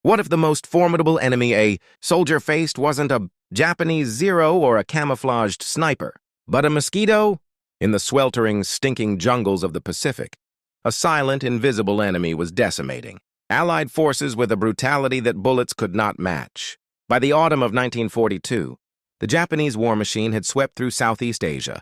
What if the most formidable enemy a soldier faced wasn't a Japanese Zero or a camouflaged sniper, but a mosquito? In the sweltering, stinking jungles of the Pacific, a silent, invisible enemy was decimating Allied forces with a brutality that bullets could not match. By the autumn of 1942, the Japanese war machine had swept through Southeast Asia,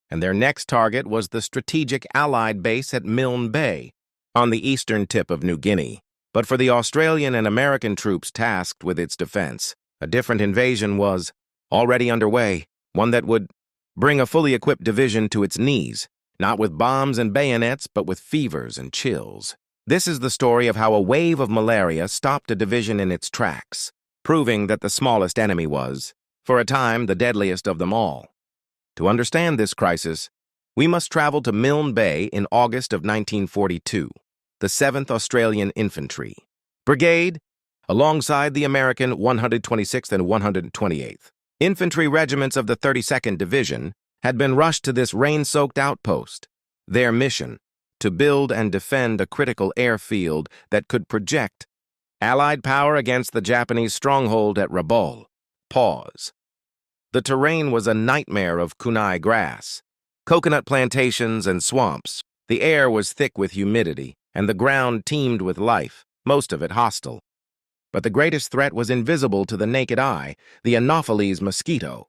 and their next target was the strategic Allied base at Milne Bay, on the eastern tip of New Guinea. But for the Australian and American troops tasked with its defense, a different invasion was already underway, one that would bring a fully equipped division to its knees, not with bombs and bayonets, but with fevers and chills. This is the story of how a wave of malaria stopped a division in its tracks, proving that the smallest enemy was, for a time, the deadliest of them all. To understand this crisis, we must travel to Milne Bay in August of 1942, the 7th Australian Infantry Brigade, alongside the American 126th and 128th Infantry Regiments of the 32nd Division, had been rushed to this rain-soaked outpost. Their mission, to build and defend a critical airfield that could project Allied power against the Japanese stronghold at Rabaul. Pause. The terrain was a nightmare of kunai grass, coconut plantations, and swamps. The air was thick with humidity, and the ground teemed with life, most of it hostile. But the greatest threat was invisible to the naked eye, the Anopheles mosquito.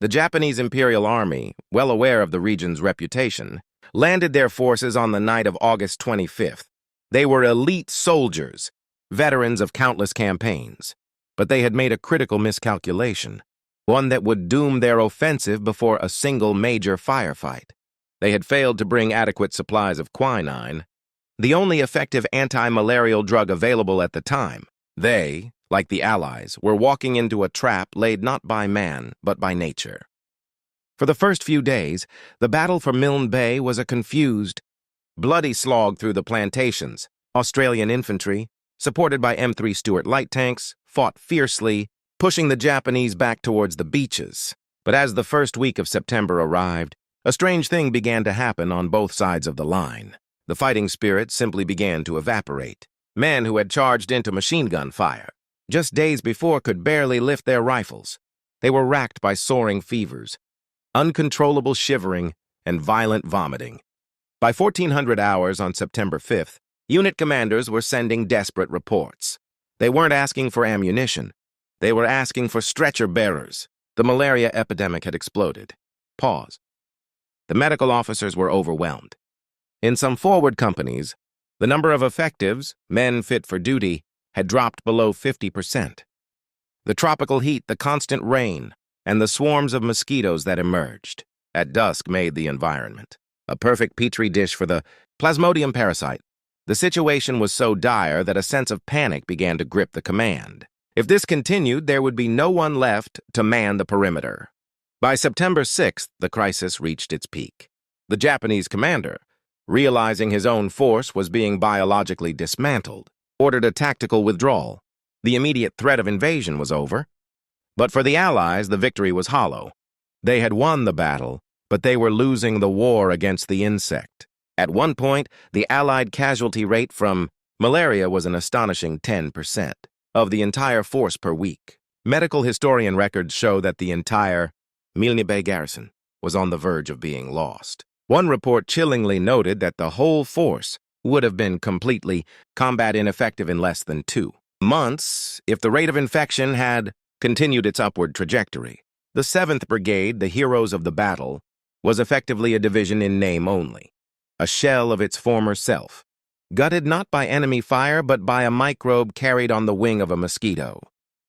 The Japanese Imperial Army, well aware of the region's reputation, landed their forces on the night of August 25th. They were elite soldiers, veterans of countless campaigns, but they had made a critical miscalculation, one that would doom their offensive before a single major firefight. They had failed to bring adequate supplies of quinine, the only effective anti-malarial drug available at the time. They, like the Allies, were walking into a trap laid not by man, but by nature. For the first few days, the battle for Milne Bay was a confused, bloody slog through the plantations. Australian infantry, supported by M3 Stuart light tanks, fought fiercely, pushing the Japanese back towards the beaches. But as the first week of September arrived, a strange thing began to happen on both sides of the line. The fighting spirit simply began to evaporate. Men who had charged into machine gun fire just days before could barely lift their rifles. They were racked by soaring fevers, uncontrollable shivering, and violent vomiting. By 1400 hours on September 5th, unit commanders were sending desperate reports. They weren't asking for ammunition. They were asking for stretcher bearers. The malaria epidemic had exploded. Pause. The medical officers were overwhelmed. In some forward companies, the number of effectives, men fit for duty, had dropped below 50%. The tropical heat, the constant rain, and the swarms of mosquitoes that emerged at dusk made the environment a perfect petri dish for the Plasmodium parasite. The situation was so dire that a sense of panic began to grip the command. If this continued, there would be no one left to man the perimeter. By September 6th, the crisis reached its peak. The Japanese commander, realizing his own force was being biologically dismantled, ordered a tactical withdrawal. The immediate threat of invasion was over. But for the Allies, the victory was hollow. They had won the battle, but they were losing the war against the insect. At one point, the Allied casualty rate from malaria was an astonishing 10% of the entire force per week. Medical historian records show that the entire Milne Bay garrison was on the verge of being lost. One report chillingly noted that the whole force would have been completely combat ineffective in less than 2 months if the rate of infection had continued its upward trajectory. The 7th Brigade, the heroes of the battle, was effectively a division in name only, a shell of its former self, gutted not by enemy fire but by a microbe carried on the wing of a mosquito.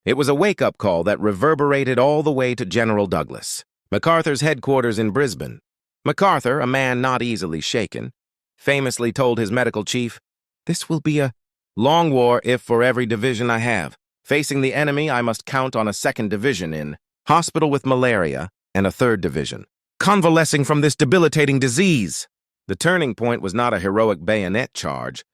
It was a wake-up call that reverberated all the way to General Douglas, MacArthur's headquarters in Brisbane. MacArthur, a man not easily shaken, famously told his medical chief, "This will be a long war if for every division I have. Facing the enemy, I must count on a 2nd Division in hospital with malaria and a 3rd Division, convalescing from this debilitating disease." The turning point was not a heroic bayonet charge,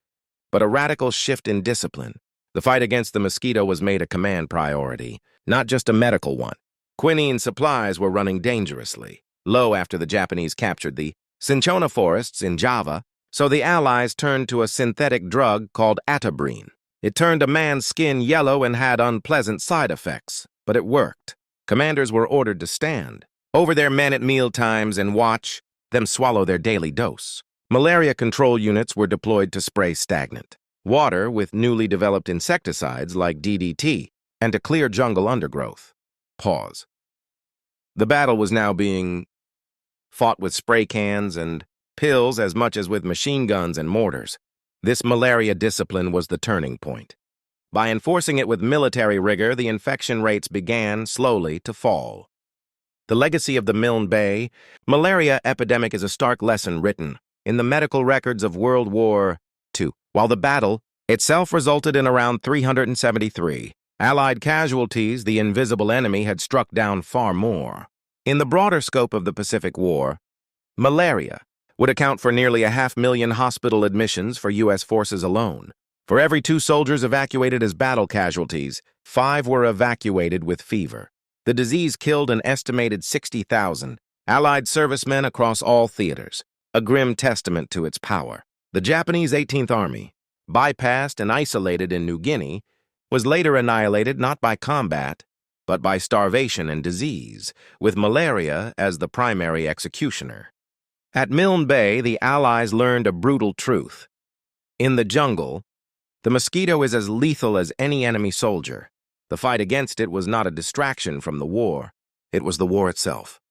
but a radical shift in discipline. The fight against the mosquito was made a command priority, not just a medical one. Quinine supplies were running dangerously low after the Japanese captured the cinchona forests in Java, so the Allies turned to a synthetic drug called atabrine. It turned a man's skin yellow and had unpleasant side effects, but it worked. Commanders were ordered to stand over their men at mealtimes and watch them swallow their daily dose. Malaria control units were deployed to spray stagnant water with newly developed insecticides like DDT and to clear jungle undergrowth. Pause. The battle was now being fought with spray cans and pills as much as with machine guns and mortars. This malaria discipline was the turning point. By enforcing it with military rigor, the infection rates began slowly to fall. The legacy of the Milne Bay malaria epidemic is a stark lesson written in the medical records of World War II. While the battle itself resulted in around 373 Allied casualties, the invisible enemy had struck down far more. In the broader scope of the Pacific War, malaria would account for nearly 500,000 hospital admissions for U.S. forces alone. For every 2 soldiers evacuated as battle casualties, 5 were evacuated with fever. The disease killed an estimated 60,000 Allied servicemen across all theaters, a grim testament to its power. The Japanese 18th Army, bypassed and isolated in New Guinea, was later annihilated not by combat, but by starvation and disease, with malaria as the primary executioner. At Milne Bay, the Allies learned a brutal truth. In the jungle, the mosquito is as lethal as any enemy soldier. The fight against it was not a distraction from the war. It was the war itself.